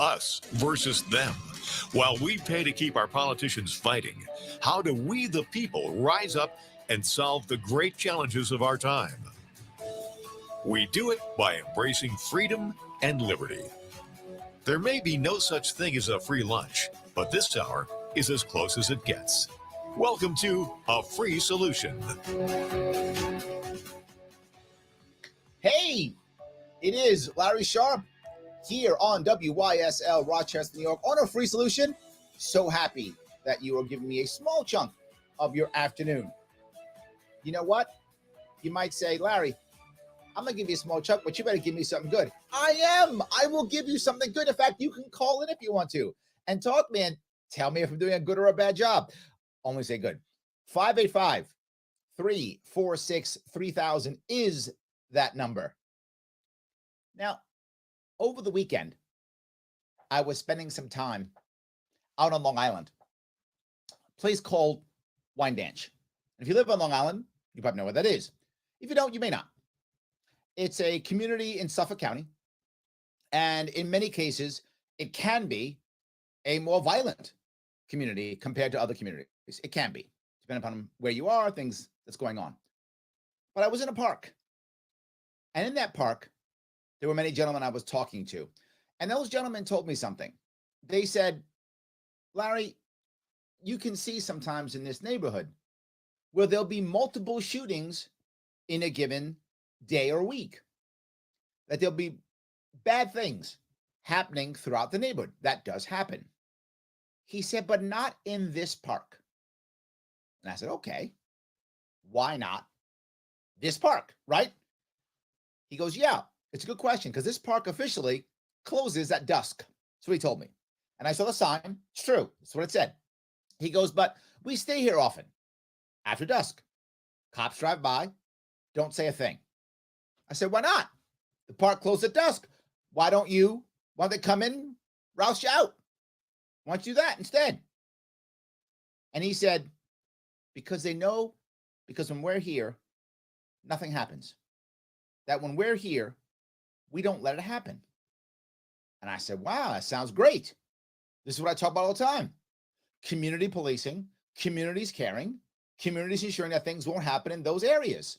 us versus them. While we pay to keep our politicians fighting, how do we, the people, rise up and solve the great challenges of our time? We do it by embracing freedom and liberty. There may be no such thing as a free lunch, but this hour is as close as it gets. Welcome to A Free Solution. Hey, it is Larry Sharp here on WYSL Rochester, New York on A Free Solution. So happy that you are giving me a small chunk of your afternoon. You know what? You might say, Larry, I'm going to give you a small chunk, but you better give me something good. I am. I will give you something good. In fact, you can call in if you want to and talk, man. Tell me if I'm doing a good or a bad job. Only say good. 585-346-3000 is that number. Now, over the weekend, I was spending some time out on Long Island, a place called Wyandanch. If you live on Long Island, you probably know what that is. If you don't, you may not. It's a community in Suffolk County, and in many cases, it can be a more violent community compared to other communities. It can be, depending upon where you are, things that's going on. But I was in a park, and in that park, there were many gentlemen I was talking to, and those gentlemen told me something. They said, Larry, you can see sometimes in this neighborhood where there'll be multiple shootings in a given day or week, that there'll be bad things happening throughout the neighborhood. That does happen. He said, but not in this park. And I said, okay, why not this park, right? He goes, yeah, it's a good question because this park officially closes at dusk. That's what he told me. And I saw the sign. It's true. That's what it said. He goes, but we stay here often after dusk. Cops drive by, don't say a thing. I said, why not? The park closed at dusk. Why don't they come in, rouse you out? Why don't you do that instead? And he said, because they know, because when we're here, nothing happens. That when we're here, we don't let it happen. And I said, wow, that sounds great. This is what I talk about all the time. Community policing, communities caring, communities ensuring that things won't happen in those areas.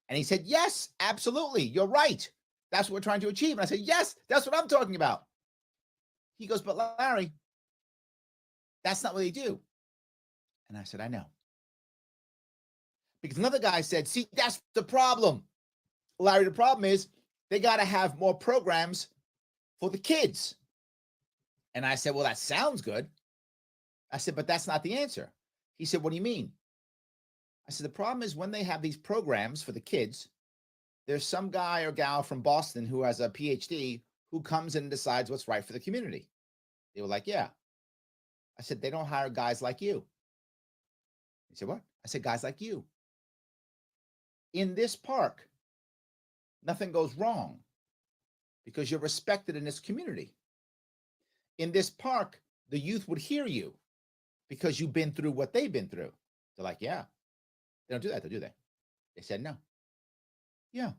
And he said, yes, absolutely. You're right. That's what we're trying to achieve. And I said, yes, that's what I'm talking about. He goes, but Larry, that's not what they do. And I said, I know. Because another guy said, see, that's the problem. Larry, the problem is they got to have more programs for the kids. And I said, well, that sounds good. I said, but that's not the answer. He said, what do you mean? I said, the problem is when they have these programs for the kids, there's some guy or gal from Boston who has a PhD who comes in and decides what's right for the community. They were like, yeah. I said, they don't hire guys like you. He said, what? I said, guys like you. In this park, nothing goes wrong because you're respected in this community. In this park, the youth would hear you because you've been through what they've been through. They're like, yeah. They don't do that, though, do they? They said no. Yeah.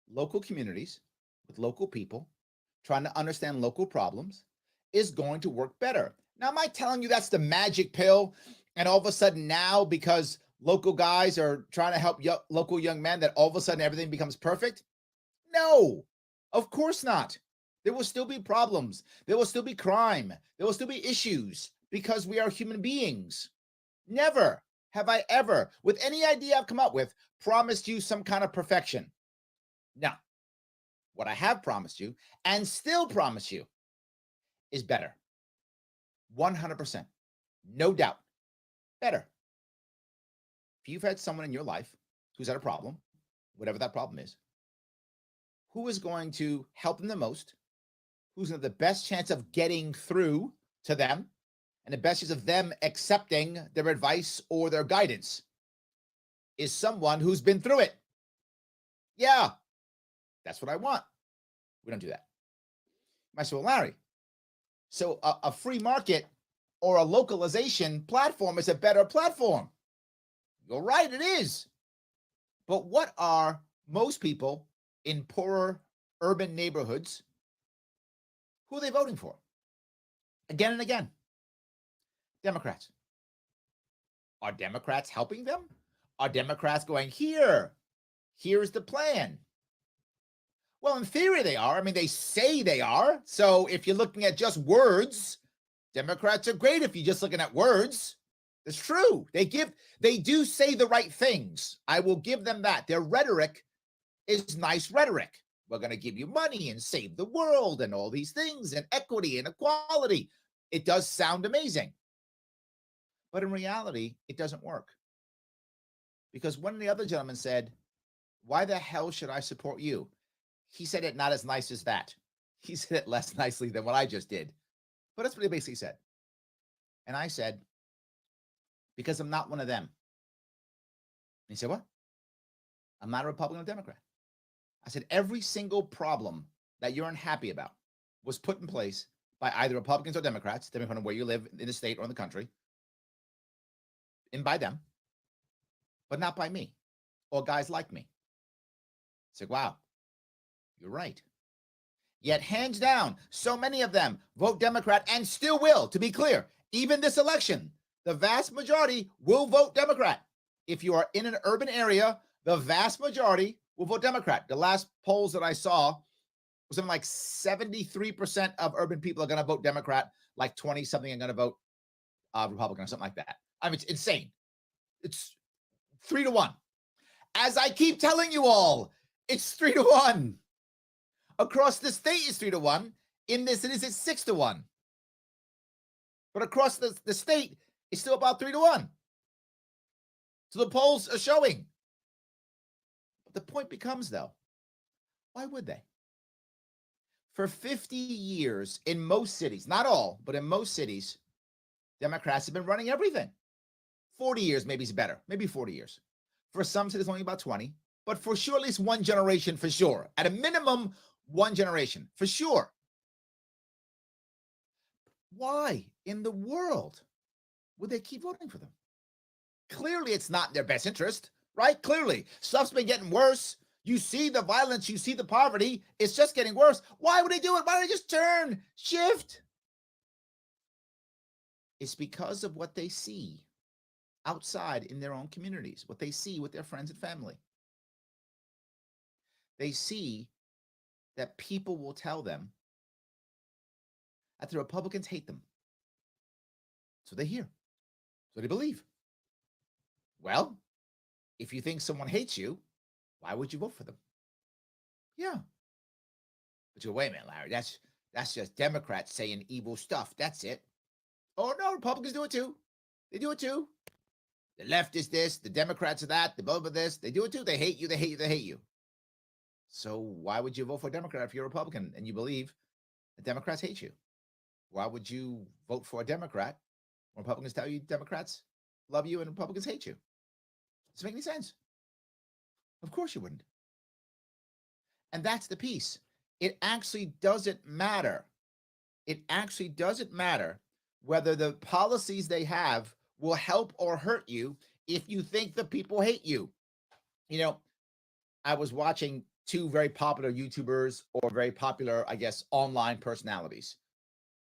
Local communities with local people trying to understand local problems is going to work better. Now, am I telling you that's the magic pill? And all of a sudden now, because local guys are trying to help local young men, that all of a sudden everything becomes perfect? No, of course not. There will still be problems. There will still be crime. There will still be issues because we are human beings. Never have I ever, with any idea I've come up with, promised you some kind of perfection. No. What I have promised you and still promise you is better. 100%. No doubt. Better. If you've had someone in your life who's had a problem, whatever that problem is, who is going to help them the most, who's going to have the best chance of getting through to them, and the best chance of them accepting their advice or their guidance, is someone who's been through it. Yeah, that's what I want. We don't do that. I said, well, Larry, so a free market or a localization platform is a better platform. You're right, it is. But what are most people in poorer urban neighborhoods Who are they voting for? Again and again. Democrats. Are Democrats helping them? Are Democrats going, here's the plan? Well, in theory, they are. I mean, they say they are. So if you're looking at just words, Democrats are great if you're just looking at words. It's true. They do say the right things. I will give them that. Their rhetoric is nice rhetoric. We're going to give you money and save the world and all these things and equity and equality. It does sound amazing. But in reality, it doesn't work. Because one of the other gentlemen said, why the hell should I support you? He said it not as nice as that. He said it less nicely than what I just did. But that's what he basically said. And I said, because I'm not one of them. And he said, what? I'm not a Republican or Democrat. I said, every single problem that you're unhappy about was put in place by either Republicans or Democrats, depending on where you live in the state or in the country, and by them, but not by me or guys like me. I said, wow, you're right. Yet, hands down, so many of them vote Democrat and still will, to be clear. Even this election, the vast majority will vote Democrat. If you are in an urban area, the vast majority will vote Democrat. The last polls that I saw was something like 73% of urban people are going to vote Democrat, like 20-something are going to vote Republican or something like that. I mean, it's insane. It's 3-1. As I keep telling you all, it's 3-1. Across the state is 3-1. In this cities, it's 6-1. But across the state, it's still about 3-1. So the polls are showing. But the point becomes, though, why would they? For 50 years, in most cities, not all, but in most cities, Democrats have been running everything. 40 years maybe is better, maybe 40 years. For some cities, only about 20, but for sure, at least one generation for sure. At a minimum, one generation for sure. Why in the world would they keep voting for them? Clearly, it's not in their best interest, right? Clearly, stuff's been getting worse. You see the violence, you see the poverty. It's just getting worse. Why would they do it? Why don't they just turn, shift? It's because of what they see outside in their own communities, what they see with their friends and family. They see that people will tell them that the Republicans hate them. So they hear. So they believe. Well, if you think someone hates you, why would you vote for them? Yeah. But you go, wait a minute, Larry, that's just Democrats saying evil stuff. That's it. Oh, no, Republicans do it too. They do it too. The left is this, the Democrats are that, the blah, blah, this. They do it too. They hate you, they hate you, they hate you. So why would you vote for a Democrat if you're a Republican and you believe the Democrats hate you? Why would you vote for a Democrat when Republicans tell you Democrats love you and Republicans hate you? Does it make any sense? Of course you wouldn't. And that's the piece. It actually doesn't matter. It actually doesn't matter whether the policies they have will help or hurt you if you think the people hate you. You know, I was watching two very popular YouTubers or very popular, I guess, online personalities.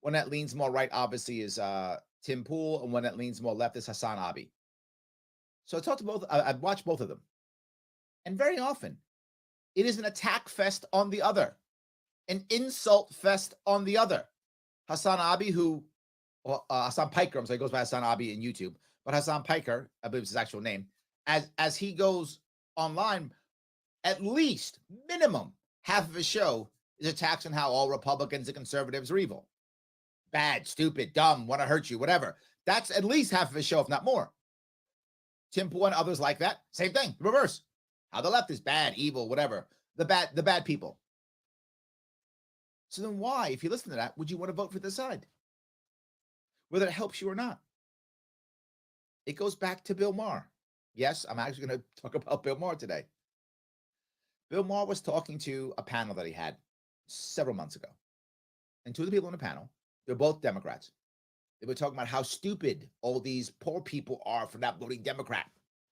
One that leans more right, obviously, is Tim Pool, and one that leans more left is Hassan Abi. So I talked to both. I've watched both of them. And very often, it is an attack fest on the other, an insult fest on the other. Hassan Abi, Hassan Piker, so he goes by Hassan Abi in YouTube, but Hassan Piker, I believe is his actual name, as he goes online, at least minimum half of his show is attacks on how all Republicans and conservatives are evil. Bad, stupid, dumb, want to hurt you, whatever. That's at least half of his show, if not more. Tim Pool and others like that, same thing, reverse. How the left is bad, evil, whatever. The bad people. So then why, if you listen to that, would you want to vote for this side? Whether it helps you or not. It goes back to Bill Maher. Yes, I'm actually going to talk about Bill Maher today. Bill Maher was talking to a panel that he had several months ago. And two of the people on the panel, they're both Democrats. They were talking about how stupid all these poor people are for not voting Democrat.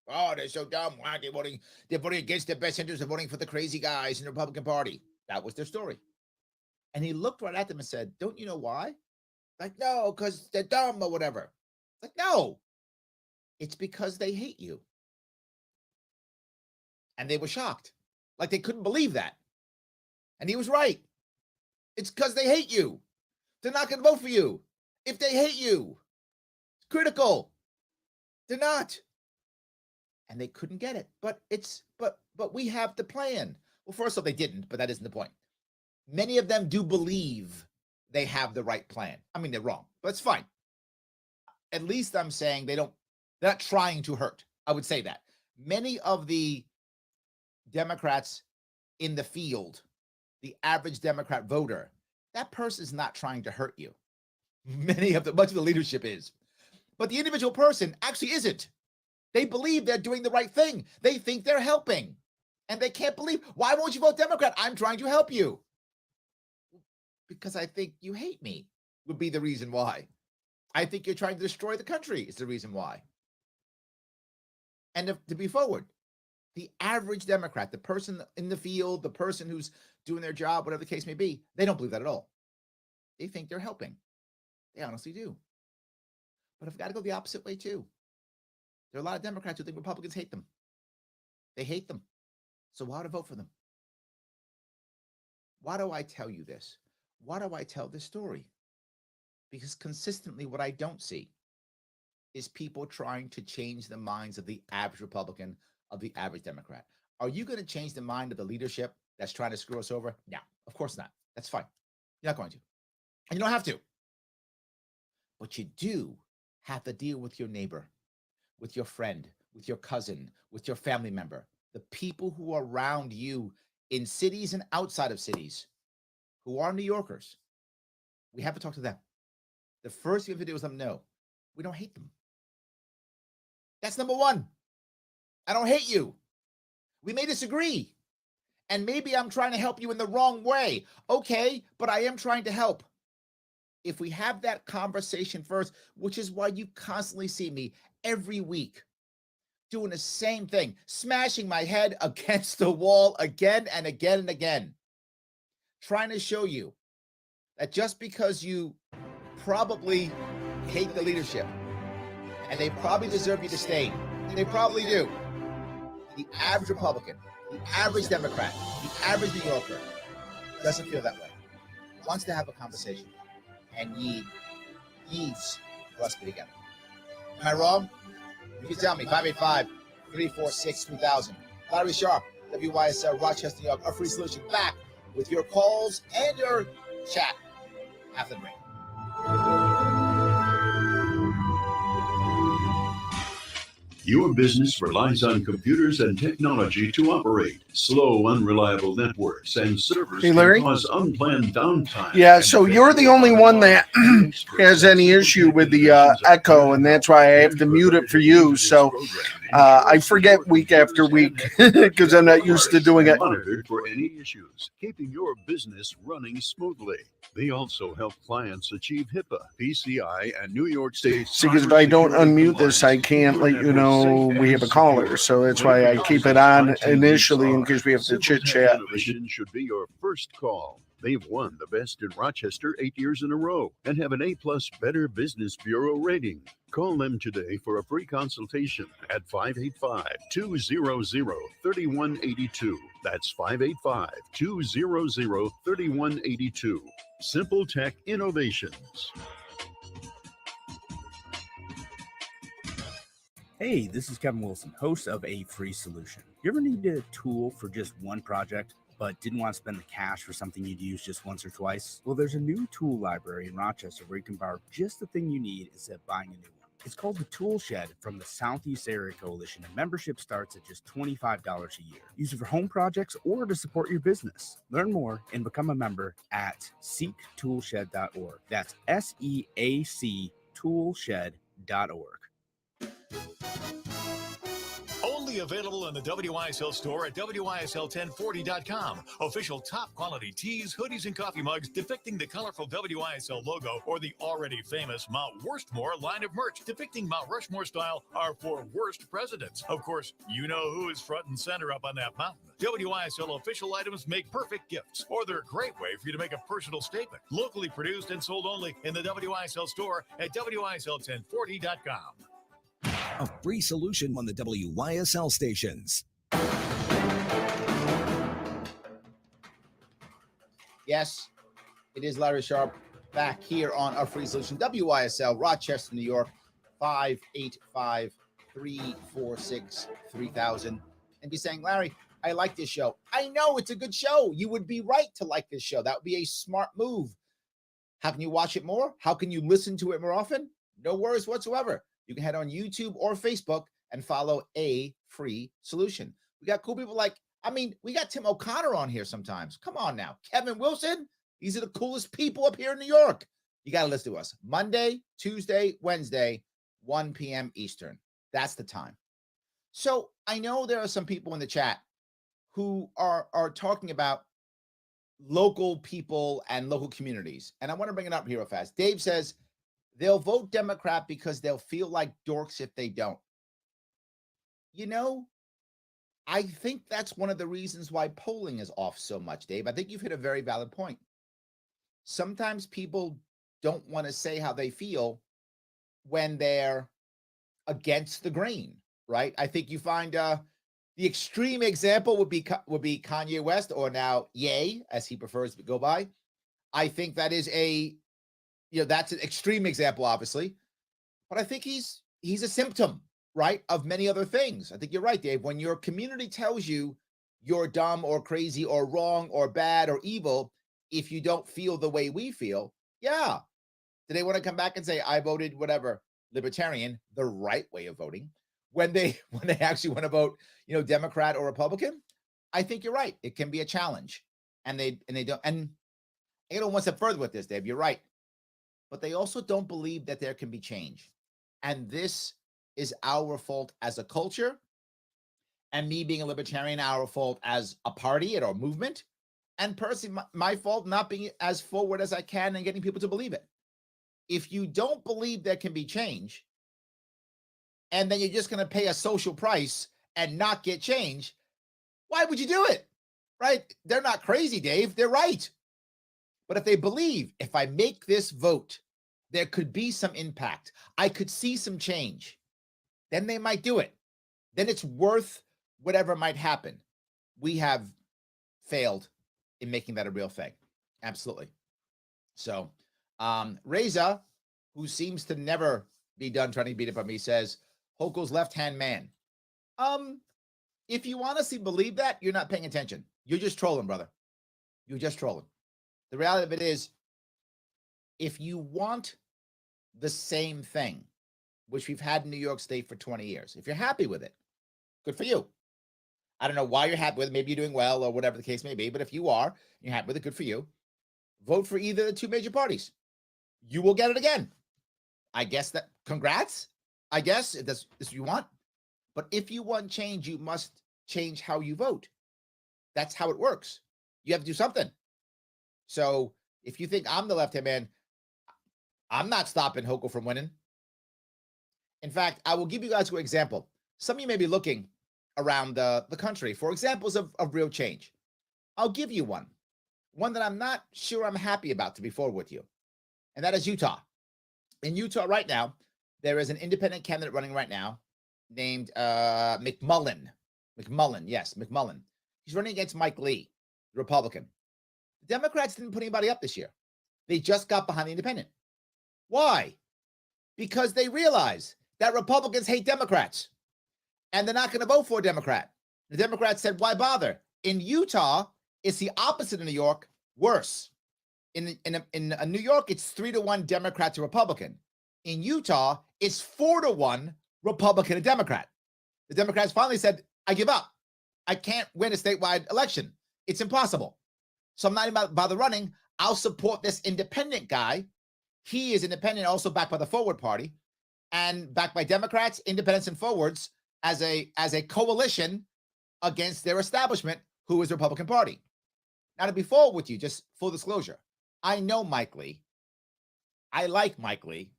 Oh, they're so dumb. Why aren't they voting? They're voting against their best interest of voting for the crazy guys in the Republican Party. That was their story. And he looked right at them and said, don't you know why? Like, no, because they're dumb or whatever. Like, no, it's because they hate you. And they were shocked. Like, they couldn't believe that. And he was right. It's because they hate you. They're not going to vote for you. If they hate you, it's critical. They're not. And they couldn't get it. But we have the plan. Well, first of all, they didn't, but that isn't the point. Many of them do believe they have the right plan. I mean, they're wrong, but it's fine. At least I'm saying they're not trying to hurt. I would say that. Many of the Democrats in the field, the average Democrat voter, that person is not trying to hurt you. Much of the leadership is. But the individual person actually isn't. They believe they're doing the right thing. They think they're helping. And they can't believe, why won't you vote Democrat? I'm trying to help you. Because I think you hate me would be the reason why. I think you're trying to destroy the country is the reason why. And to be forward, the average Democrat, the person in the field, the person who's doing their job, whatever the case may be, they don't believe that at all. They think they're helping. They honestly do. But I've got to go the opposite way too. There are a lot of Democrats who think Republicans hate them. They hate them. So why to vote for them? Why do I tell you this? Why do I tell this story? Because consistently what I don't see is people trying to change the minds of the average Republican, of the average Democrat. Are you going to change the mind of the leadership that's trying to screw us over? No, of course not. That's fine. You're not going to. And you don't have to. But you do have to deal with your neighbor, with your friend, with your cousin, with your family member, the people who are around you in cities and outside of cities who are New Yorkers. We have to talk to them. The first thing we have to do is let them know we don't hate them. That's number one. I don't hate you. We may disagree. And maybe I'm trying to help you in the wrong way. Okay, but I am trying to help. If we have that conversation first, which is why you constantly see me every week doing the same thing, smashing my head against the wall again and again and again, trying to show you that just because you probably hate the leadership and they probably deserve you to stay, they probably do. The average Republican, the average Democrat, the average New Yorker doesn't feel that way. Wants to have a conversation and needs for us to be together. Am I wrong? You can tell me. 585-346-3000. Larry Sharp, WYSL, Rochester, New York, a free solution. Back with your calls and your chat after the break. Your business relies on computers and technology to operate. Slow, unreliable networks and servers can cause unplanned downtime. Yeah, so you're the only one that has any issue with the echo, and that's why I have to mute it for you. So I forget week after week because I'm not used to doing it. Monitored for any issues, keeping your business running smoothly. They also help clients achieve HIPAA, PCI, and New York State. See, because if I don't unmute this, I can't let you know we have a caller. So that's why I keep it on initially in case we have to chit chat. Innovation should be your first call. They've won the best in Rochester 8 years in a row and have an A+ Better Business Bureau rating. Call them today for a free consultation at 585-200-3182. That's 585-200-3182. Simple Tech Innovations. Hey, this is Kevin Wilson, host of A Free Solution. You ever need a tool for just one project, but didn't want to spend the cash for something you'd use just once or twice? Well, there's a new tool library in Rochester where you can borrow just the thing you need instead of buying a new one. It's called the Tool Shed from the Southeast Area Coalition, and membership starts at just $25 a year. Use it for home projects or to support your business. Learn more and become a member at seektoolshed.org. That's SEAC toolshed.org. Only available in the WYSL store at WYSL1040.com. Official top quality tees, hoodies, and coffee mugs depicting the colorful WYSL logo or the already famous Mount Worstmore line of merch depicting Mount Rushmore style are for worst presidents. Of course, you know who is front and center up on that mountain. WYSL official items make perfect gifts, or they're a great way for you to make a personal statement. Locally produced and sold only in the WYSL store at WYSL1040.com. A free solution on the WYSL stations. Yes, it is Larry Sharp back here on A Free Solution. WYSL, Rochester, New York, 585-346-3000. And be saying, Larry, I like this show. I know it's a good show. You would be right to like this show. That would be a smart move. How can you watch it more? How can you listen to it more often? No worries whatsoever. You can head on YouTube or Facebook and follow A Free Solution. We got cool people like, we got Tim O'Connor on here sometimes. Come on now. Kevin Wilson. These are the coolest people up here in New York. You got to listen to us. Monday, Tuesday, Wednesday, 1 p.m. Eastern. That's the time. So I know there are some people in the chat who are talking about local people and local communities. And I want to bring it up here real fast. Dave says they'll vote Democrat because they'll feel like dorks if they don't. You know, I think that's one of the reasons why polling is off so much, Dave. I think you've hit a very valid point. Sometimes people don't want to say how they feel when they're against the grain, right? I think you find the extreme example would be Kanye West, or now Ye, as he prefers to go by. I think that is that's an extreme example, obviously, but I think he's a symptom, right, of many other things. I think you're right, Dave. When your community tells you you're dumb or crazy or wrong or bad or evil, if you don't feel the way we feel, yeah. Do they want to come back and say, I voted whatever, libertarian, the right way of voting, when they actually want to vote, Democrat or Republican? I think you're right. It can be a challenge. And they don't, and I go one step further with this, Dave. You're right. But they also don't believe that there can be change. And this is our fault as a culture. And me being a libertarian, our fault as a party or a movement. And personally, my fault not being as forward as I can and getting people to believe it. If you don't believe there can be change, and then you're just going to pay a social price and not get change, why would you do it? Right? They're not crazy, Dave. They're right. But if they believe, if I make this vote, there could be some impact, I could see some change, then they might do it. Then it's worth whatever might happen. We have failed in making that a real thing. Absolutely. So Reza, who seems to never be done trying to beat up on me, says Hochul's left-hand man. If you honestly believe that, you're not paying attention. You're just trolling, brother. You're just trolling. The reality of it is, if you want the same thing, which we've had in New York State for 20 years, if you're happy with it, good for you. I don't know why you're happy with it. Maybe you're doing well or whatever the case may be. But if you are, you're happy with it, good for you. Vote for either of the two major parties. You will get it again. I guess that, congrats. I guess if that's what you want. But if you want change, you must change how you vote. That's how it works. You have to do something. So if you think I'm the left-hand man, I'm not stopping Hochul from winning. In fact, I will give you guys an example. Some of you may be looking around the country for examples of real change. I'll give you one that I'm not sure I'm happy about, to be forward with you, and that is Utah. In Utah right now, there is an independent candidate running right now named McMullen. Yes, McMullen. He's running against Mike Lee, the Republican. The Democrats didn't put anybody up this year. They just got behind the independent. Why? Because they realize that Republicans hate Democrats, and they're not going to vote for a Democrat. The Democrats said, why bother? In Utah, it's the opposite of New York, worse. In New York, it's 3-1 Democrat to Republican. In Utah, it's 4-1 Republican to Democrat. The Democrats finally said, I give up. I can't win a statewide election. It's impossible. So I'm not even bother running. I'll support this independent guy. He is independent, also backed by the Forward Party and backed by Democrats, independents, and forwards. as a coalition against their establishment, who is the Republican Party. Now, to be forward with you, just full disclosure, I know Mike Lee. I like Mike Lee.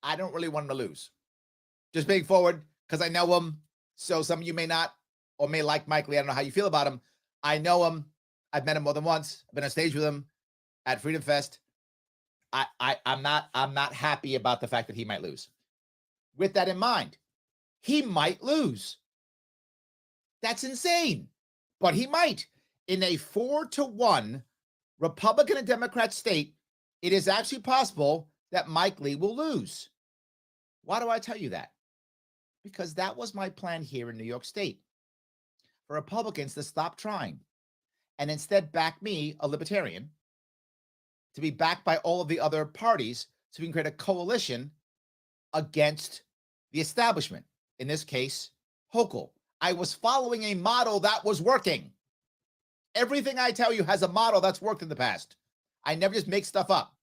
I don't really want him to lose. Just being forward, because I know him. So some of you may not or may like Mike Lee. I don't know how you feel about him. I know him. I've met him more than once. I've been on stage with him at Freedom Fest. I'm not happy about the fact that he might lose. With that in mind, he might lose. That's insane. But he might. In a 4-1 Republican and Democrat state, it is actually possible that Mike Lee will lose. Why do I tell you that? Because that was my plan here in New York State, for Republicans to stop trying and instead back me, a libertarian, to be backed by all of the other parties so we can create a coalition against the establishment. In this case, Hochul. I was following a model that was working. Everything I tell you has a model that's worked in the past. I never just make stuff up.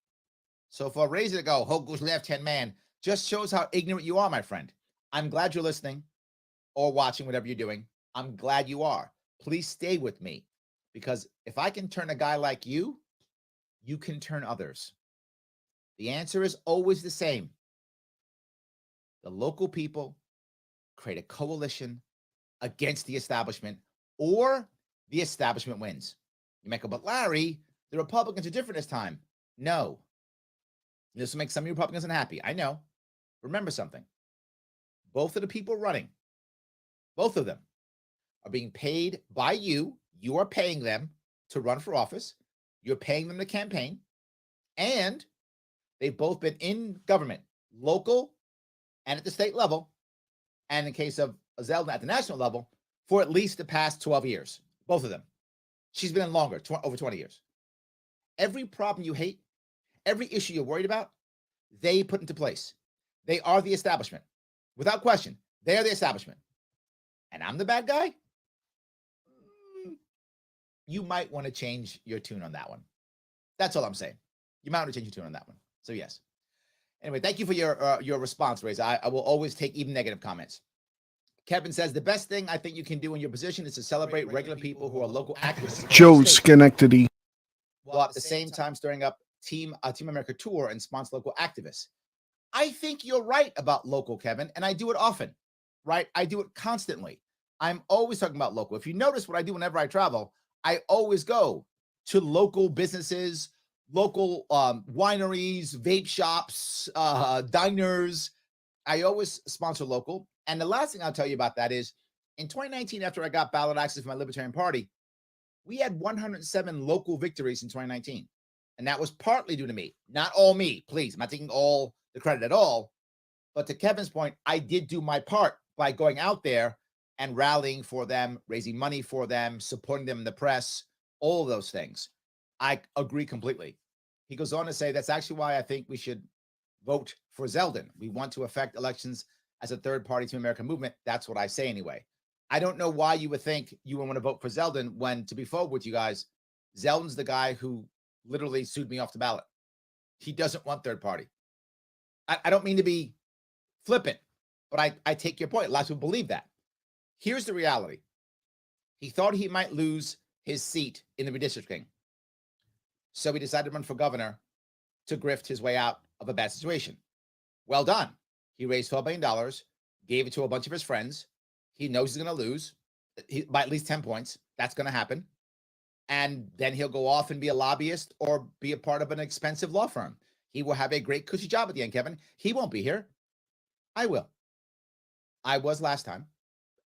So for a reason to go, Hochul's left-hand man, just shows how ignorant you are, my friend. I'm glad you're listening or watching, whatever you're doing. I'm glad you are. Please stay with me, because if I can turn a guy like you, you can turn others. The answer is always the same. The local people create a coalition against the establishment, or the establishment wins. You might go, but Larry, the Republicans are different this time. No. This will make some of you Republicans unhappy. I know. Remember something. Both of the people running, both of them, are being paid by you. You are paying them to run for office. You're paying them to campaign. And they've both been in government, local and at the state level, and in case of Zeldin at the national level, for at least the past 12 years. Both of them. She's been in longer, over 20 years. Every problem you hate, every issue you're worried about, they put into place. They are the establishment. Without question, they are the establishment. And I'm the bad guy? You might want to change your tune on that one. That's all I'm saying. You might want to change your tune on that one. So yes. Anyway, thank you for your response, Reza. I will always take even negative comments. Kevin says, the best thing I think you can do in your position is to celebrate regular people who are local activists. Joe Schenectady. While at the same time stirring up Team America tour and sponsor local activists. I think you're right about local, Kevin, and I do it often, right? I do it constantly. I'm always talking about local. If you notice what I do whenever I travel, I always go to local businesses, local wineries, vape shops, diners. I always sponsor local. And the last thing I'll tell you about that is in 2019, after I got ballot access for my Libertarian Party, we had 107 local victories in 2019. And that was partly due to me, not all me, please. I'm not taking all the credit at all. But to Kevin's point, I did do my part by going out there and rallying for them, raising money for them, supporting them in the press, all of those things. I agree completely. He goes on to say, that's actually why I think we should vote for Zeldin. We want to affect elections as a third party to American movement. That's what I say anyway. I don't know why you would think you would want to vote for Zeldin when, to be forward with you guys, Zeldin's the guy who literally sued me off the ballot. He doesn't want third party. I don't mean to be flippant, but I take your point. Lots of people believe that. Here's the reality. He thought he might lose his seat in the redistricting. So he decided to run for governor to grift his way out of a bad situation. Well done. He raised $12 billion, gave it to a bunch of his friends. He knows he's going to lose by at least 10 points. That's going to happen. And then he'll go off and be a lobbyist or be a part of an expensive law firm. He will have a great cushy job at the end, Kevin. He won't be here. I will. I was last time,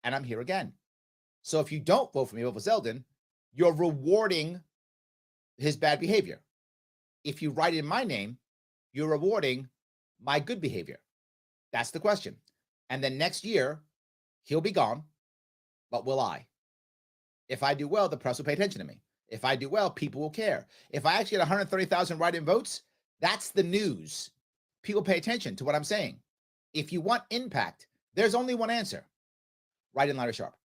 and I'm here again. So if you don't vote for me, vote for Zeldin, you're rewarding his bad behavior. If you write in my name, you're rewarding my good behavior. That's the question. And then next year, he'll be gone, but will I? If I do well, the press will pay attention to me. If I do well, people will care. If I actually get 130,000 write-in votes, that's the news. People pay attention to what I'm saying. If you want impact, there's only one answer. Write in Larry Sharpe.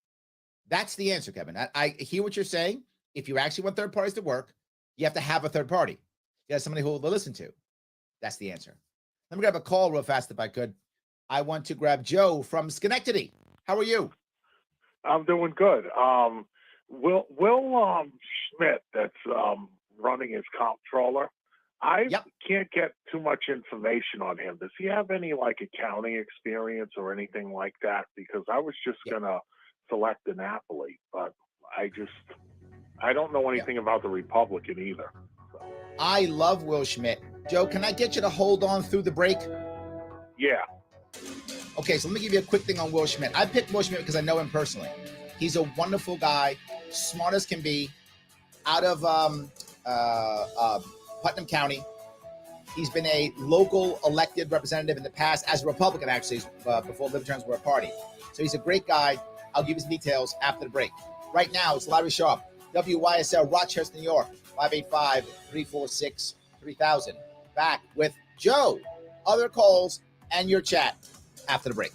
That's the answer, Kevin. I hear what you're saying. If you actually want third parties to work, you have to have a third party. You have somebody who will listen to. That's the answer. Let me grab a call real fast if I could. I want to grab Joe from Schenectady. How are you? I'm doing good. Will Schmidt, that's running his comptroller, I can't get too much information on him. Does he have any like accounting experience or anything like that? Because I was just gonna select the Napoli, but I don't know anything about the Republican either. So. I love Will Schmidt. Joe, can I get you to hold on through the break? Yeah. Okay, so let me give you a quick thing on Will Schmidt. I picked Will Schmidt because I know him personally. He's a wonderful guy, smart as can be, out of Putnam County. He's been a local elected representative in the past as a Republican, actually, before Libertarians were a party. So he's a great guy. I'll give you some details after the break. Right now, it's Larry Sharp, WYSL, Rochester, New York, 585-346-3000. Back with Joe, other calls, and your chat after the break.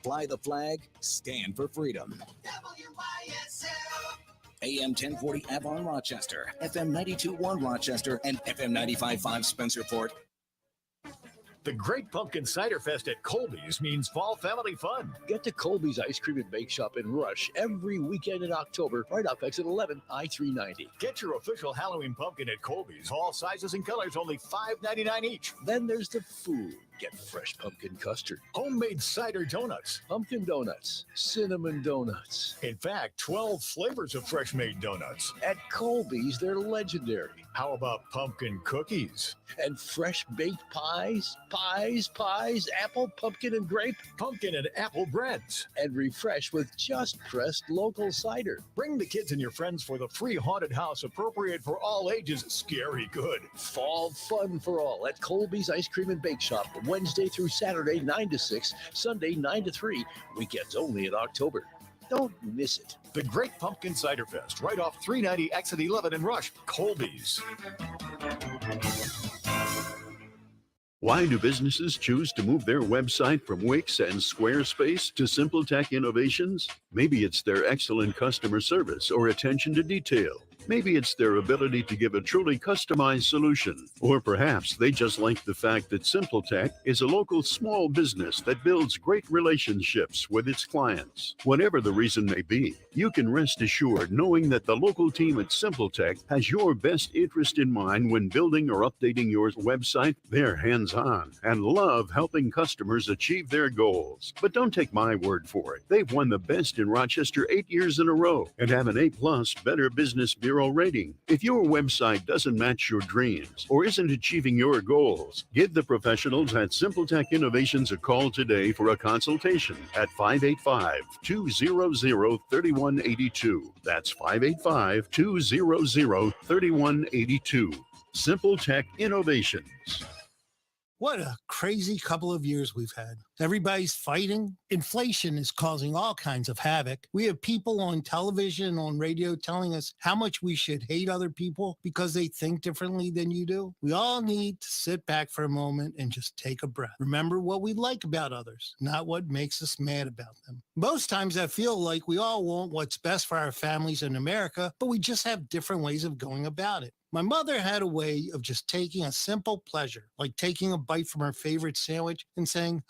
Fly the flag, stand for freedom. WYSL. AM 1040 Avon, Rochester, FM 92.1 Rochester, and FM 95.5 Spencerport. The Great Pumpkin Cider Fest at Colby's means fall family fun. Get to Colby's Ice Cream and Bake Shop in Rush every weekend in October, right off exit 11, I-390. Get your official Halloween pumpkin at Colby's. All sizes and colors, only $5.99 each. Then there's the food. Get fresh pumpkin custard, Homemade cider donuts, pumpkin donuts, cinnamon donuts. In fact, 12 flavors of fresh-made donuts. At Colby's, they're legendary. How about pumpkin cookies? And fresh baked pies, apple, pumpkin, and grape. Pumpkin and apple breads. And refresh with just pressed local cider. Bring the kids and your friends for the free haunted house, appropriate for all ages. Scary good. Fall fun for all at Colby's Ice Cream and Bake Shop, Wednesday through Saturday, 9 to 6, Sunday, 9 to 3, weekends only in October. Don't miss it. The Great Pumpkin Cider Fest, right off 390 exit 11 in Rush, Colby's. Why do businesses choose to move their website from Wix and Squarespace to SimpleTech Innovations? Maybe it's their excellent customer service or attention to detail. Maybe it's their ability to give a truly customized solution. Or perhaps they just like the fact that SimpleTech is a local small business that builds great relationships with its clients. Whatever the reason may be, you can rest assured knowing that the local team at SimpleTech has your best interest in mind when building or updating your website. They're hands-on and love helping customers achieve their goals. But don't take my word for it. They've won the best in Rochester 8 years in a row and have an A+ Better Business Bureau rating. If your website doesn't match your dreams or isn't achieving your goals, give the professionals at SimpleTech Innovations a call today for a consultation at 585-200-3182. That's 585-200-3182. SimpleTech Innovations. What a crazy couple of years we've had. Everybody's fighting. Inflation is causing all kinds of havoc. We have people on television and on radio telling us how much we should hate other people because they think differently than you do. We all need to sit back for a moment and just take a breath. Remember what we like about others, not what makes us mad about them. Most times I feel like we all want what's best for our families in America, but we just have different ways of going about it. My mother had a way of just taking a simple pleasure, like taking a bite from her favorite sandwich and saying,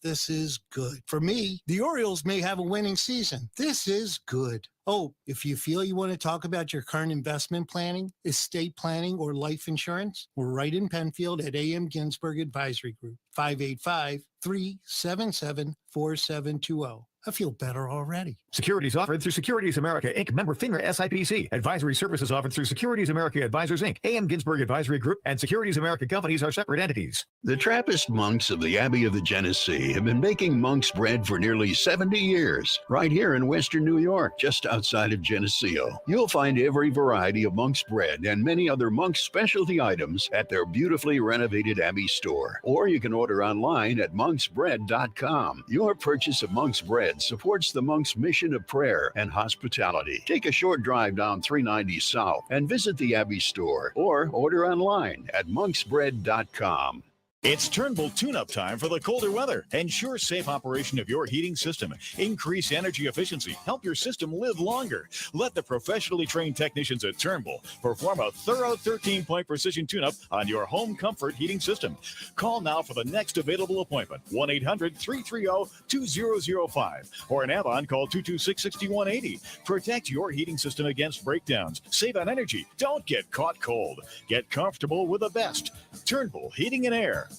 this is good. For me, the Orioles may have a winning season. This is good. Oh, if you feel you want to talk about your current investment planning, estate planning, or life insurance, we're right in Penfield at AM Ginsberg Advisory Group, 585-377-4720. I feel better already. Securities offered through Securities America, Inc., member FINRA SIPC. Advisory services offered through Securities America Advisors, Inc., AM Ginsberg Advisory Group, and Securities America Companies are separate entities. The Trappist monks of the Abbey of the Genesee have been baking monk's bread for nearly 70 years, right here in Western New York, just outside of Geneseo. You'll find every variety of monk's bread and many other monk's specialty items at their beautifully renovated Abbey store. Or you can order online at monksbread.com. Your purchase of monk's bread supports the monks' mission of prayer and hospitality. Take a short drive down 390 South and visit the Abbey store or order online at monksbread.com. It's Turnbull tune-up time for the colder weather. Ensure safe operation of your heating system. Increase energy efficiency. Help your system live longer. Let the professionally trained technicians at Turnbull perform a thorough 13-point precision tune-up on your home comfort heating system. Call now for the next available appointment. 1-800-330-2005. Or in Avon, call 226-6180. Protect your heating system against breakdowns. Save on energy. Don't get caught cold. Get comfortable with the best. Turnbull Heating and Air.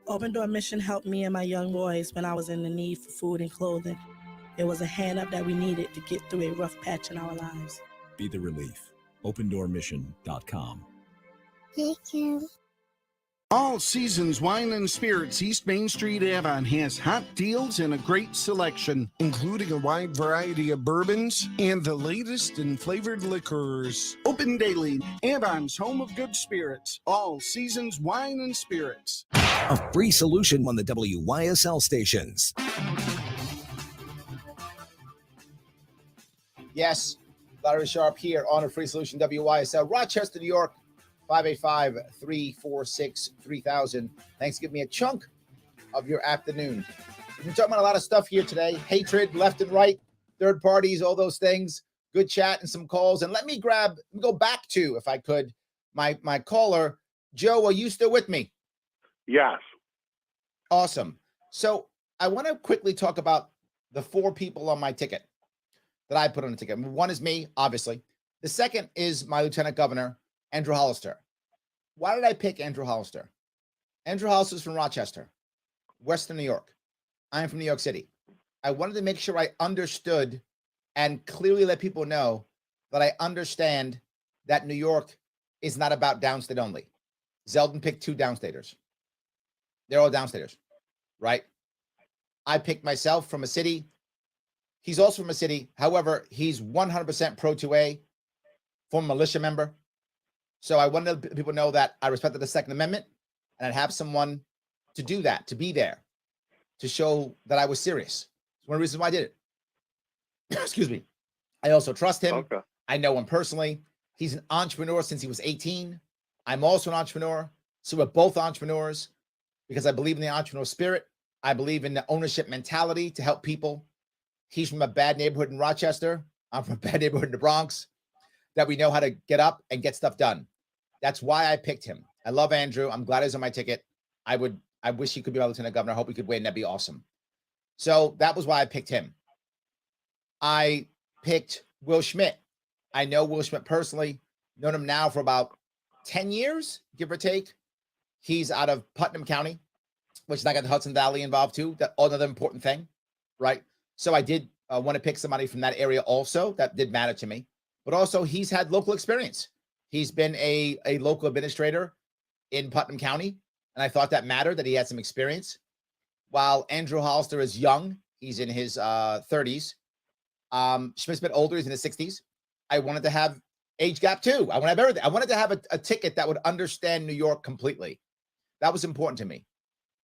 Open Door Mission helped me and my young boys when I was in the need for food and clothing. It was a hand up that we needed to get through a rough patch in our lives. Be the relief. OpenDoorMission.com. Thank you. All Seasons Wine and Spirits, East Main Street, Avon, has hot deals and a great selection, including a wide variety of bourbons and the latest in flavored liquors. Open daily, Avon's home of good spirits. All Seasons Wine and Spirits. A free solution on the WYSL stations. Yes, Larry Sharp here on a free solution WYSL, Rochester, New York. 585-346-3000. Thanks for giving me a chunk of your afternoon. We've been talking about a lot of stuff here today. Hatred, left and right, third parties, all those things. Good chat and some calls. And let me go back to, if I could, my caller. Joe, are you still with me? Yes. Awesome. So I want to quickly talk about the 4 people on my ticket that I put on the ticket. One is me, obviously. The second is my Lieutenant Governor, Andrew Hollister. Why did I pick Andrew Hollister? Andrew Hollister is from Rochester, Western New York. I am from New York City. I wanted to make sure I understood and clearly let people know that I understand that New York is not about downstate only. Zeldin picked 2 downstaters. They're all downstaters, right? I picked myself from a city. He's also from a city. However, he's 100% pro 2A, former militia member. So I wanted people to know that I respected the Second Amendment, and I'd have someone to do that, to be there, to show that I was serious. It's one of the reasons why I did it. Excuse me. I also trust him. Okay. I know him personally. He's an entrepreneur since he was 18. I'm also an entrepreneur. So we're both entrepreneurs because I believe in the entrepreneurial spirit. I believe in the ownership mentality to help people. He's from a bad neighborhood in Rochester. I'm from a bad neighborhood in the Bronx. That we know how to get up and get stuff done. That's why I picked him. I love Andrew. I'm glad he's on my ticket. I wish he could be my Lieutenant Governor. I hope he could win. That'd be awesome. So that was why I picked him. I picked Will Schmidt. I know Will Schmidt personally. Known him now for about 10 years, give or take. He's out of Putnam County, which is like the Hudson Valley involved too. That another important thing, right? So I did want to pick somebody from that area also. That did matter to me. But also he's had local experience. He's been a local administrator in Putnam County. And I thought that mattered, that he had some experience. While Andrew Hollister is young, he's in his 30s. Schmidt's a bit older, he's in his 60s. I wanted to have age gap too. I want to have everything. I wanted to have a ticket that would understand New York completely. That was important to me.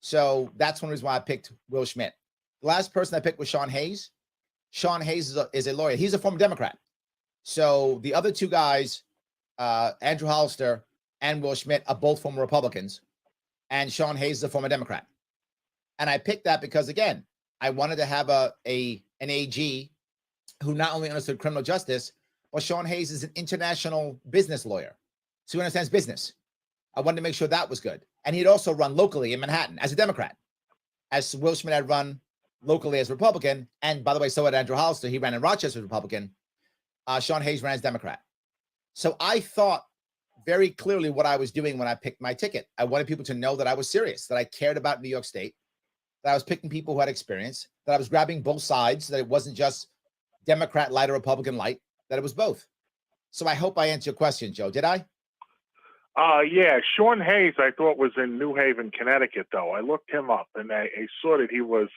So that's one reason why I picked Will Schmidt. The last person I picked was Sean Hayes. Sean Hayes is a lawyer. He's a former Democrat. So the other 2 guys, Andrew Hollister and Will Schmidt, are both former Republicans, and Sean Hayes is a former Democrat. And I picked that because, again, I wanted to have an AG who not only understood criminal justice, but Sean Hayes is an international business lawyer, so he understands business. I wanted to make sure that was good. And he'd also run locally in Manhattan as a Democrat, as Will Schmidt had run locally as a Republican. And by the way, so had Andrew Hollister. He ran in Rochester as a Republican. Sean Hayes ran as Democrat. So I thought very clearly what I was doing when I picked my ticket. I wanted people to know that I was serious, that I cared about New York State, that I was picking people who had experience, that I was grabbing both sides, that it wasn't just Democrat light or Republican light, that it was both. So I hope I answered your question, Joe. Did I? Yeah. Sean Hayes, I thought was in New Haven, Connecticut, though. I looked him up, and I saw that he was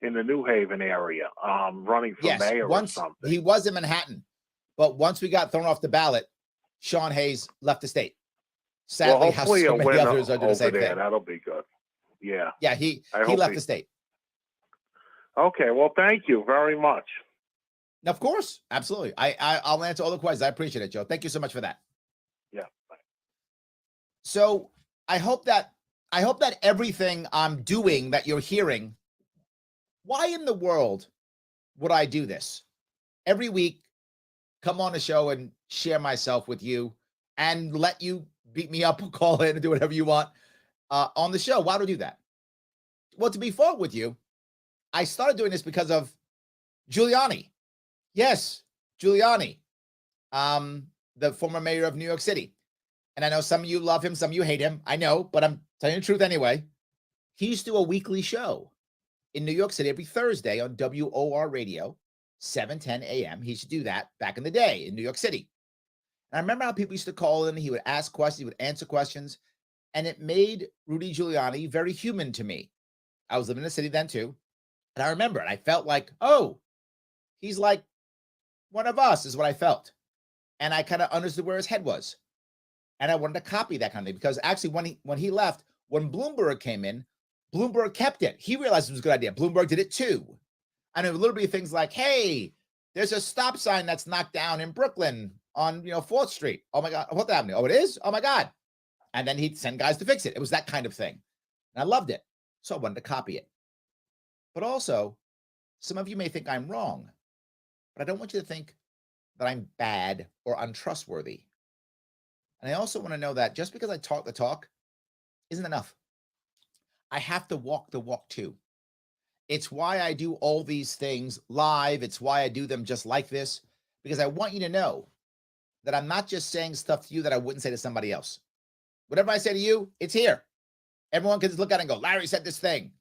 in the New Haven area, running for mayor or something. He was in Manhattan. But once we got thrown off the ballot, Sean Hayes left the state. Sadly, well, how hopefully so many others are doing the same there. thing. That'll be good. Yeah. Yeah, he left the state. Okay, well, thank you very much. Of course, absolutely. I'll answer all the questions. I appreciate it, Joe. Thank you so much for that. Yeah. Bye. So I hope that everything I'm doing that you're hearing, why in the world would I do this? Every week, come on the show and share myself with you and let you beat me up or call in and do whatever you want on the show. Why do I do that? Well, to be frank with you, I started doing this because of Giuliani. Yes, Giuliani, the former mayor of New York City. And I know some of you love him, some of you hate him. I know, but I'm telling you the truth anyway. He used to do a weekly show in New York City every Thursday on WOR radio, 7:10 a.m. He used to do that back in the day in New York City. And I remember how people used to call in. He would ask questions, he would answer questions, and it made Rudy Giuliani very human to me. I was living in the city then too, and I remember it. I felt like, oh, he's like one of us, is what I felt. And I kind of understood where his head was. And I wanted to copy that kind of thing because actually when he left, when Bloomberg came in, Bloomberg kept it. He realized it was a good idea. Bloomberg did it too. I know a little bit of things like, hey, there's a stop sign that's knocked down in Brooklyn on 4th Street. Oh my God, what happened? Oh, it is? Oh my God. And then he'd send guys to fix it. It was that kind of thing. And I loved it. So I wanted to copy it. But also, some of you may think I'm wrong, but I don't want you to think that I'm bad or untrustworthy. And I also want to know that just because I talk the talk isn't enough. I have to walk the walk too. It's why I do all these things live. It's why I do them just like this, because I want you to know that I'm not just saying stuff to you that I wouldn't say to somebody else. Whatever I say to you, it's here. Everyone can just look at it and go, Larry said this thing.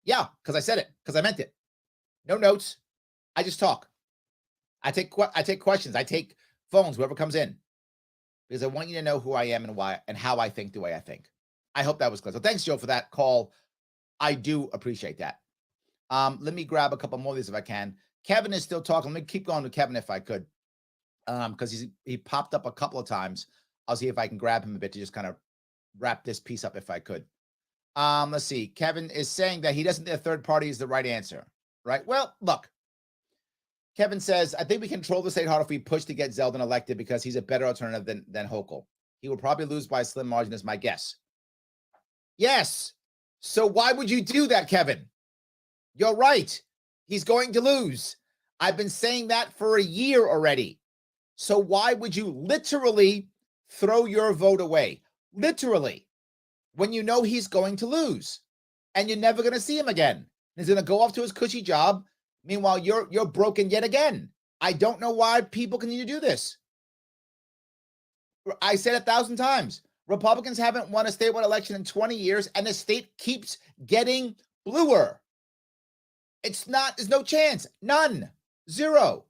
Yeah, because I said it, because I meant it. No notes. I just talk. I take questions. I take phones, whoever comes in, because I want you to know who I am and why and how I think the way I think. I hope that was clear. So thanks, Joe, for that call. I do appreciate that. Let me grab a couple more of these if I can. Kevin is still talking. Let me keep going with Kevin if I could, because he popped up a couple of times. I'll see if I can grab him a bit to just kind of wrap this piece up if I could. Let's see. Kevin is saying that he doesn't think a third party is the right answer, right? Well, look. Kevin says, I think we control the state harder if we push to get Zeldin elected because he's a better alternative than Hochul. He will probably lose by a slim margin is my guess. Yes. So why would you do that, Kevin? You're right. He's going to lose. I've been saying that for a year already. So why would you literally throw your vote away? Literally. When you know he's going to lose and you're never going to see him again. He's going to go off to his cushy job. Meanwhile, you're broken yet again. I don't know why people continue to do this. I said 1,000 times. Republicans haven't won a statewide election in 20 years, and the state keeps getting bluer. There's no chance. None. Zero.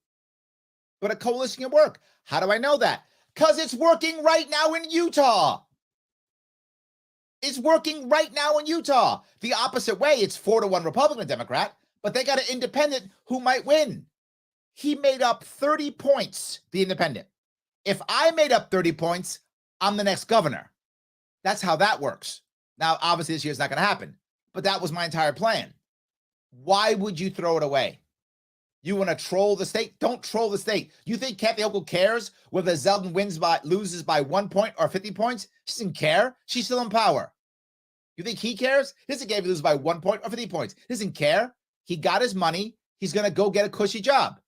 But a coalition can work. How do I know that? Because it's working right now in Utah. It's working right now in Utah. The opposite way, it's 4-1 Republican and Democrat, but they got an independent who might win. He made up 30 points, the independent. If I made up 30 points, I'm the next governor. That's how that works. Now, obviously, this year's not going to happen, but that was my entire plan. Why would you throw it away? You want to troll the state? Don't troll the state. You think Kathy Hochul cares whether Zeldin loses by 1 point or 50 points? She doesn't care. She's still in power. You think he cares? He doesn't care if he loses by 1 point or 50 points. He doesn't care. He got his money. He's going to go get a cushy job.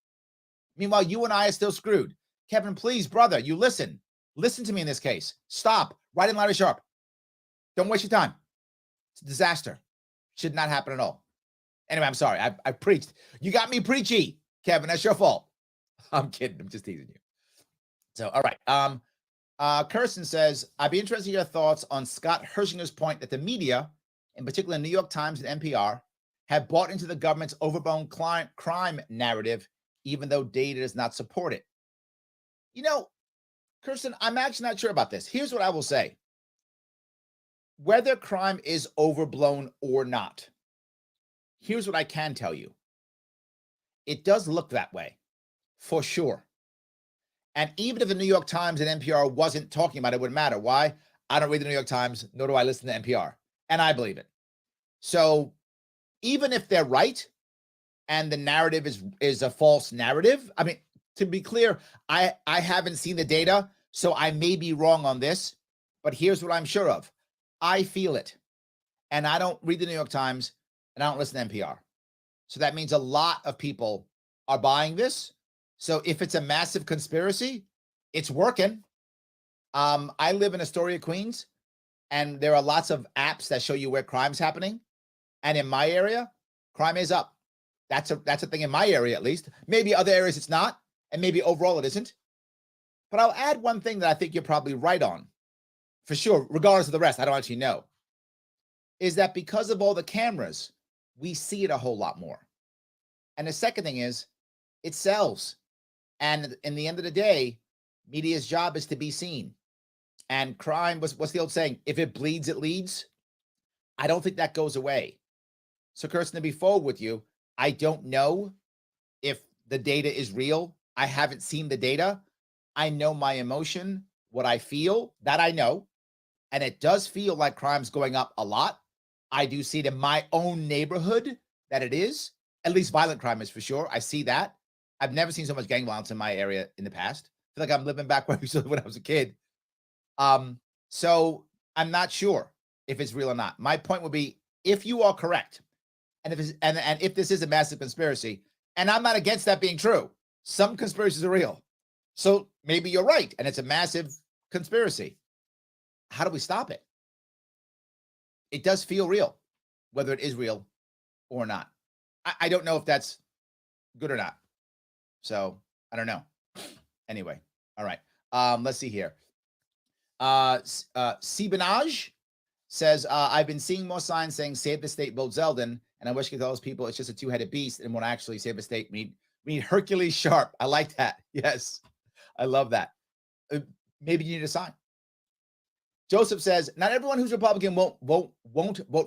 Meanwhile, you and I are still screwed. Kevin, please, brother, you listen. Listen to me in this case. Stop. Write in Larry Sharp. Don't waste your time. It's a disaster. Should not happen at all. Anyway, I'm sorry. I preached. You got me preachy, Kevin. That's your fault. I'm kidding. I'm just teasing you. So, all right. Kirsten says, I'd be interested in your thoughts on Scott Hershinger's point that the media, in particular New York Times and NPR, have bought into the government's overblown crime narrative, even though data does not support it. You know, Kirsten, I'm actually not sure about this. Here's what I will say. Whether crime is overblown or not, here's what I can tell you. It does look that way, for sure. And even if the New York Times and NPR wasn't talking about it, it wouldn't matter. Why? I don't read the New York Times, nor do I listen to NPR. And I believe it. So even if they're right and the narrative is a false narrative, I mean, to be clear, I haven't seen the data, so I may be wrong on this, but here's what I'm sure of. I feel it. And I don't read the New York Times and I don't listen to NPR. So that means a lot of people are buying this. So if it's a massive conspiracy, it's working. I live in Astoria, Queens, and there are lots of apps that show you where crime's happening. And in my area, crime is up. That's a thing in my area, at least. Maybe other areas it's not, and maybe overall it isn't. But I'll add one thing that I think you're probably right on, for sure, regardless of the rest. I don't actually know. Is that because of all the cameras, we see it a whole lot more. And the second thing is, it sells. And in the end of the day, media's job is to be seen. And crime, what's the old saying? If it bleeds, it leads. I don't think that goes away. So, Kirsten, to be forward with you, I don't know if the data is real. I haven't seen the data. I know my emotion, what I feel, that I know. And it does feel like crime's going up a lot. I do see it in my own neighborhood that it is. At least violent crime is for sure. I see that. I've never seen so much gang violence in my area in the past. I feel like I'm living back where I used to live when I was a kid. So I'm not sure if it's real or not. My point would be, if you are correct, and if this is a massive conspiracy, and I'm not against that being true, some conspiracies are real. So maybe you're right, and it's a massive conspiracy. How do we stop it? It does feel real, whether it is real or not. I don't know if that's good or not. So I don't know. Anyway, all right. Let's see here. Sibanaj says, I've been seeing more signs saying save the state, vote Zeldin. And I wish I could tell those people it's just a two-headed beast and won't actually save the state. We need Hercules Sharp. I like that. Yes. I love that. Maybe you need a sign. Joseph says, not everyone who's Republican won't vote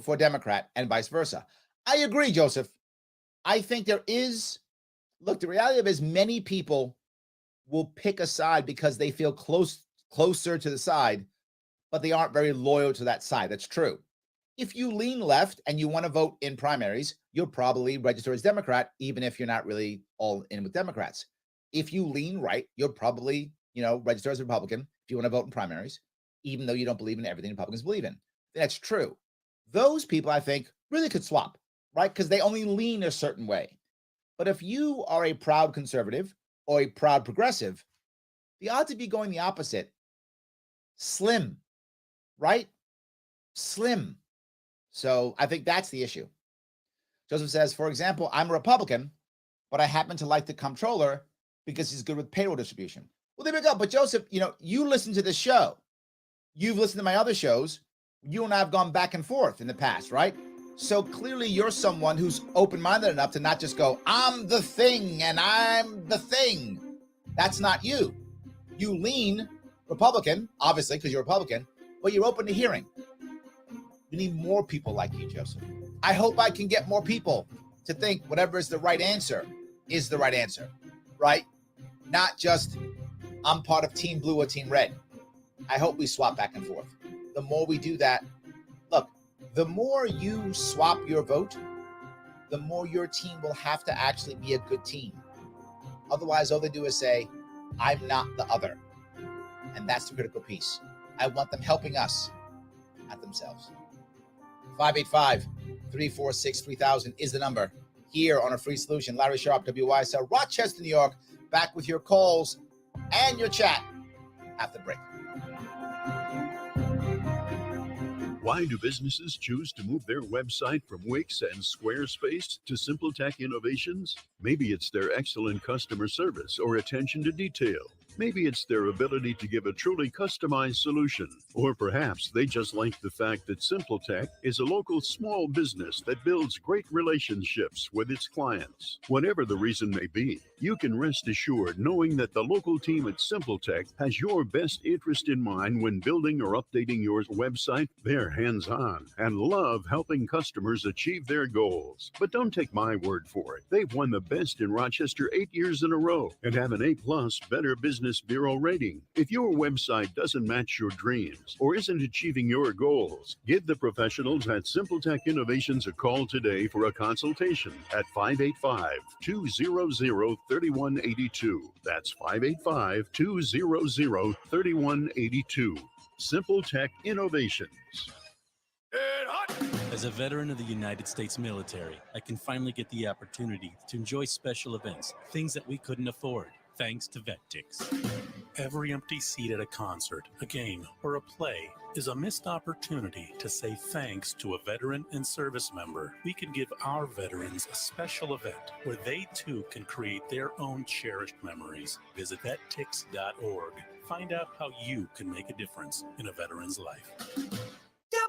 for a Democrat and vice versa. I agree, Joseph. I think there is, look, the reality of it is many people will pick a side because they feel closer to the side, but they aren't very loyal to that side. That's true. If you lean left and you want to vote in primaries, you'll probably register as Democrat, even if you're not really all in with Democrats. If you lean right, you'll probably, register as a Republican if you want to vote in primaries, even though you don't believe in everything Republicans believe in. That's true. Those people, I think, really could swap, right? Because they only lean a certain way. But if you are a proud conservative or a proud progressive, the odds of you going the opposite, slim, right? Slim. So I think that's the issue. Joseph says, for example, I'm a Republican, but I happen to like the comptroller because he's good with payroll distribution. Well, there we go. But Joseph, you listen to this show. You've listened to my other shows. You and I have gone back and forth in the past, right? So clearly you're someone who's open-minded enough to not just go, I'm the thing and I'm the thing. That's not you. You lean Republican, obviously, because you're Republican, but you're open to hearing. We need more people like you, Joseph. I hope I can get more people to think whatever is the right answer is the right answer, right? Not just I'm part of Team Blue or Team Red. I hope we swap back and forth. The more we do that, look, the more you swap your vote, the more your team will have to actually be a good team. Otherwise, all they do is say, I'm not the other. And that's the critical piece. I want them helping us, not themselves. 585-346-3000 is the number here on A Free Solution. Larry Sharp, WYSL, Rochester, New York. Back with your calls and your chat after the break. Why do businesses choose to move their website from Wix and Squarespace to SimpleTech Innovations? Maybe it's their excellent customer service or attention to detail. Maybe it's their ability to give a truly customized solution. Or perhaps they just like the fact that SimpleTech is a local small business that builds great relationships with its clients. Whatever the reason may be, you can rest assured knowing that the local team at SimpleTech has your best interest in mind when building or updating your website. They're hands-on and love helping customers achieve their goals. But don't take my word for it. They've won the best in Rochester 8 years in a row and have an A+ Better Business Bureau rating. If your website doesn't match your dreams or isn't achieving your goals, give the professionals at SimpleTech Innovations a call today for a consultation at 585-200-3182. That's 585-200-3182. SimpleTech Innovations. As a veteran of the United States military, I can finally get the opportunity to enjoy special events, things that we couldn't afford, thanks to VetTix. Every empty seat at a concert, a game, or a play is a missed opportunity to say thanks to a veteran and service member. We can give our veterans a special event where they too can create their own cherished memories. Visit vettix.org. Find out how you can make a difference in a veteran's life.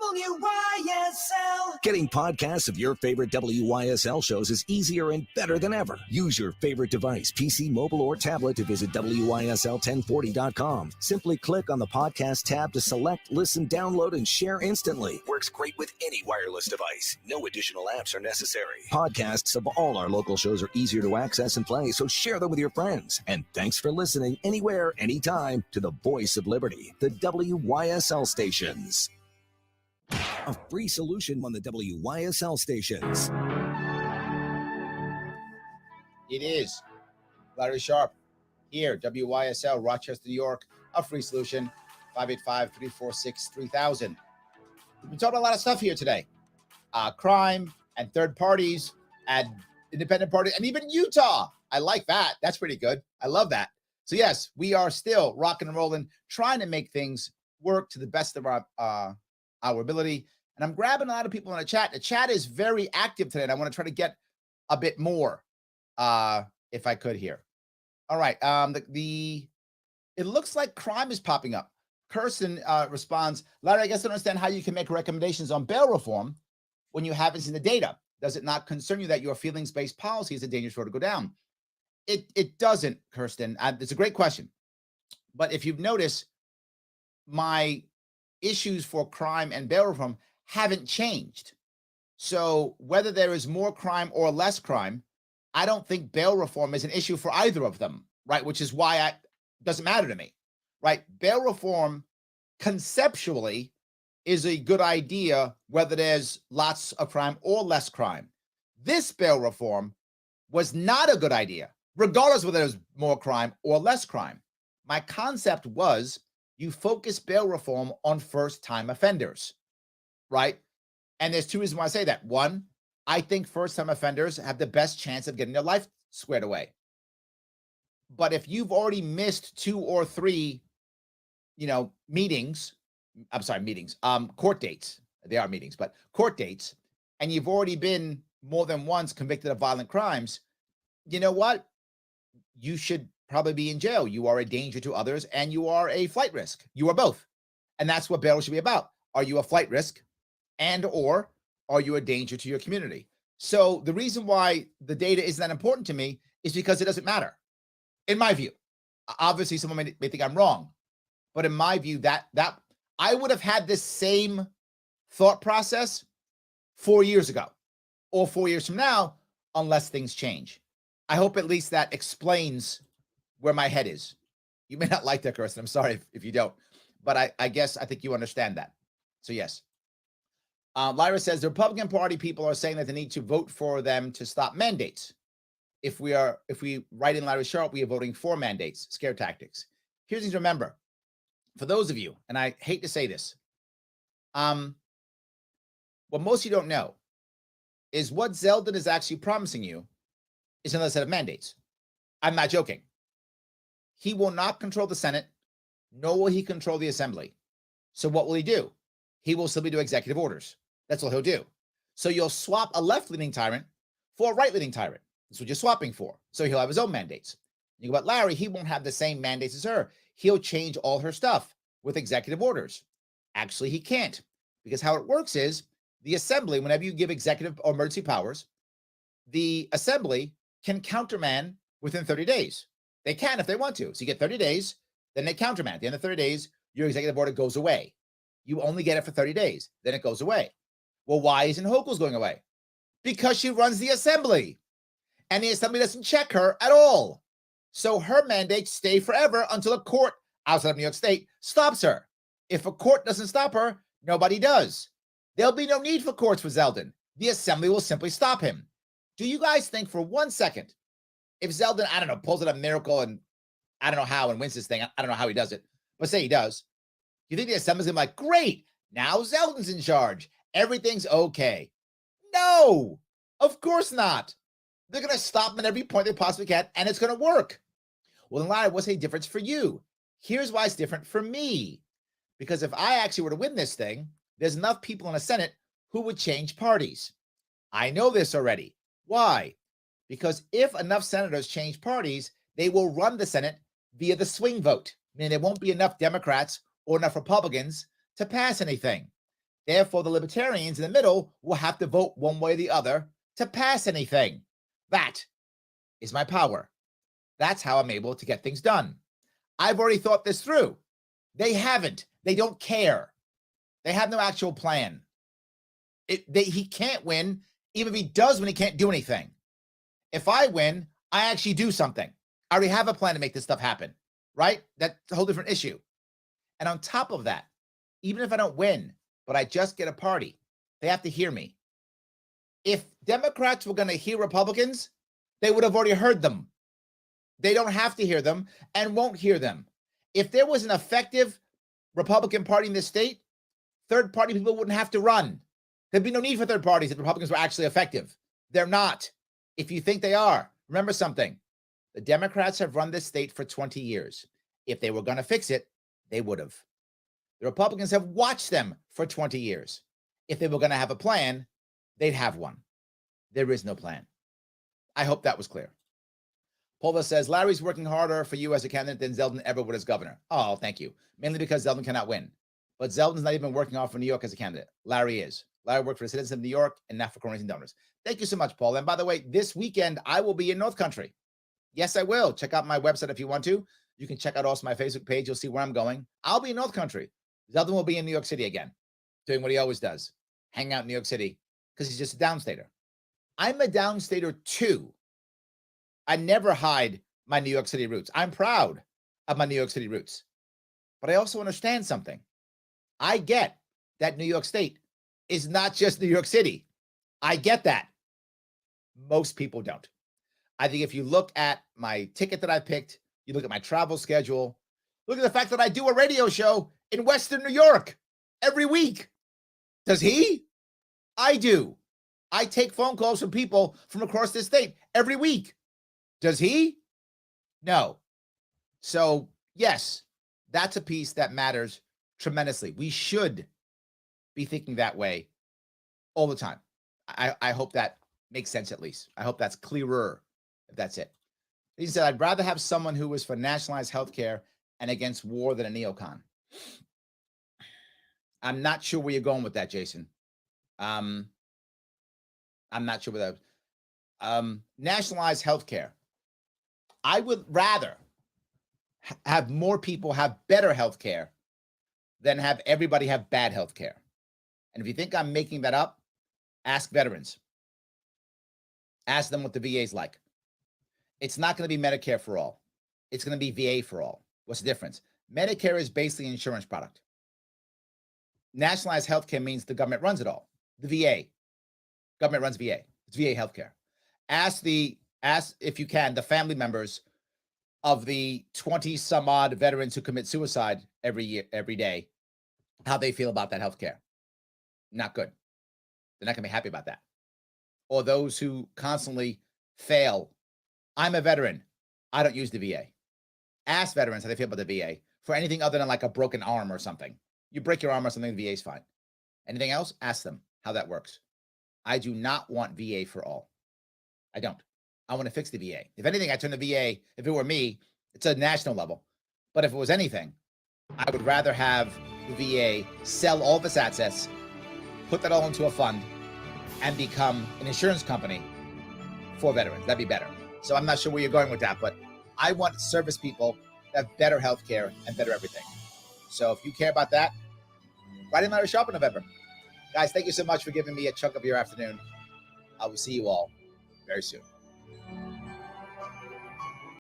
WYSL. Getting podcasts of your favorite WYSL shows is easier and better than ever. Use your favorite device, PC, mobile, or tablet to visit WYSL1040.com. Simply click on the podcast tab to select, listen, download, and share instantly. Works great with any wireless device. No additional apps are necessary. Podcasts of all our local shows are easier to access and play, so share them with your friends. And thanks for listening anywhere, anytime to the voice of liberty, the WYSL stations. A free solution on the WYSL stations. It is Larry Sharp here, WYSL, Rochester, New York. A free solution, 585-346-3000. We've been talking about a lot of stuff here today. Crime and third parties and independent parties and even Utah. I like that. That's pretty good. I love that. So yes, we are still rocking and rolling, trying to make things work to the best of our ability. And I'm grabbing a lot of people in the chat. The chat is very active today, and I want to try to get a bit more if I could here. All right. It looks like crime is popping up. Kirsten responds, Larry, I guess I don't understand how you can make recommendations on bail reform when you haven't seen the data. Does it not concern you that your feelings-based policy is a dangerous road to go down? It doesn't, Kirsten. It's a great question. But if you've noticed, my issues for crime and bail reform haven't changed. So whether there is more crime or less crime, I don't think bail reform is an issue for either of them, right? Which is why it doesn't matter to me, right? Bail reform conceptually is a good idea, whether there's lots of crime or less crime. This bail reform was not a good idea, regardless of whether there's more crime or less crime. My concept was you focus bail reform on first-time offenders, right? And there's two reasons why I say that. One, I think first-time offenders have the best chance of getting their life squared away. But if you've already missed 2 or 3, court dates, they are meetings, but court dates, and you've already been more than once convicted of violent crimes, you know what? You should probably be in jail. You are a danger to others, and you are a flight risk. You are both. And that's what bail should be about. Are you a flight risk, and or are you a danger to your community? So the reason why the data isn't that important to me is because it doesn't matter, in my view. Obviously, someone may think I'm wrong, but in my view, that I would have had this same thought process 4 years ago or 4 years from now, unless things change. I hope at least that explains where my head is. You may not like that, Kirsten. I'm sorry if you don't, but I guess I think you understand that. So yes. Lyra says the Republican Party people are saying that they need to vote for them to stop mandates. If we write in Larry Sharp, we are voting for mandates, scare tactics. Here's things to remember. For those of you, and I hate to say this, what most of you don't know is what Zeldin is actually promising you is another set of mandates. I'm not joking. He will not control the Senate, nor will he control the Assembly. So what will he do? He will simply do executive orders. That's all he'll do. So you'll swap a left-leaning tyrant for a right-leaning tyrant. That's what you're swapping for. So he'll have his own mandates. You go, but Larry, he won't have the same mandates as her. He'll change all her stuff with executive orders. Actually, he can't, because how it works is the Assembly, whenever you give executive or emergency powers, the Assembly can countermand within 30 days. They can if they want to. So you get 30 days, then they countermand. At the end of 30 days, your executive order goes away. You only get it for 30 days. Then it goes away. Well, why isn't Hochul's going away? Because she runs the Assembly. And the Assembly doesn't check her at all. So her mandates stay forever until a court outside of New York State stops her. If a court doesn't stop her, nobody does. There'll be no need for courts for Zeldin. The Assembly will simply stop him. Do you guys think for 1 second, if Zeldin, I don't know, pulls out a miracle and I don't know how and wins this thing, I don't know how he does it, but say he does, you think the Assembly's going to be like, great, now Zeldin's in charge. everything's okay. No, of course not. They're going to stop them at every point they possibly can, and it's going to work. Well, then, Larry, what's the difference for you? Here's why it's different for me. Because if I actually were to win this thing, there's enough people in the Senate who would change parties. I know this already. Why? Because if enough senators change parties, they will run the Senate via the swing vote, meaning there won't be enough Democrats or enough Republicans to pass anything. Therefore, the libertarians in the middle will have to vote one way or the other to pass anything. That is my power. That's how I'm able to get things done. I've already thought this through. They haven't. They don't care. They have no actual plan. He can't win. Even if he does win, he can't do anything. If I win, I actually do something. I already have a plan to make this stuff happen, right? That's a whole different issue. And on top of that, even if I don't win, but I just get a party, they have to hear me. If Democrats were going to hear Republicans, they would have already heard them. They don't have to hear them and won't hear them. If there was an effective Republican Party in this state, third-party people wouldn't have to run. There'd be no need for third parties if Republicans were actually effective. They're not. If you think they are, remember something. The Democrats have run this state for 20 years. If they were going to fix it, they would have. The Republicans have watched them for 20 years. If they were going to have a plan, they'd have one. There is no plan. I hope that was clear. Paula says, Larry's working harder for you as a candidate than Zeldin ever would as governor. Oh, thank you. Mainly because Zeldin cannot win. But Zeldin's not even working hard for New York as a candidate. Larry is. Larry worked for the citizens of New York and not for corporations and donors. Thank you so much, Paul. And by the way, this weekend, I will be in North Country. Yes, I will. Check out my website if you want to. You can check out also my Facebook page. You'll see where I'm going. I'll be in North Country. Zeldin will be in New York City again, doing what he always does, hang out in New York City, because he's just a downstater. I'm a downstater too. I never hide my New York City roots. I'm proud of my New York City roots. But I also understand something. I get that New York State is not just New York City. I get that. Most people don't. I think if you look at my ticket that I picked, you look at my travel schedule, look at the fact that I do a radio show in Western New York every week. Does he? I do. I take phone calls from people from across the state every week. Does he? No. So, yes, that's a piece that matters tremendously. We should be thinking that way all the time. I hope that makes sense at least. I hope that's clearer, if that's it. He said, I'd rather have someone who was for nationalized healthcare and against war than a neocon. I'm not sure where you're going with that, Jason. I'm not sure where that. Nationalized healthcare. I would rather have more people have better healthcare than have everybody have bad healthcare. And if you think I'm making that up, ask veterans. Ask them what the VA is like. It's not going to be Medicare for all. It's going to be VA for all. What's the difference? Medicare is basically an insurance product. Nationalized healthcare means the government runs it all. The VA. Government runs VA. It's VA healthcare. Ask, if you can, the family members of the 20 some odd veterans who commit suicide every day, how they feel about that healthcare. Not good. They're not going to be happy about that. Or those who constantly fail. I'm a veteran. I don't use the VA. Ask veterans how they feel about the VA for anything other than like a broken arm or something. You break your arm or something, the VA is fine. Anything else? Ask them how that works. I do not want VA for all. I don't. I want to fix the VA. If anything, I turn the VA, if it were me, it's a national level. But if it was anything, I would rather have the VA sell all of its assets, put that all into a fund, and become an insurance company for veterans. That'd be better. So I'm not sure where you're going with that, but I want service people that have better health care and better everything. So if you care about that, write in my shop in November. Guys, thank you so much for giving me a chunk of your afternoon. I will see you all very soon.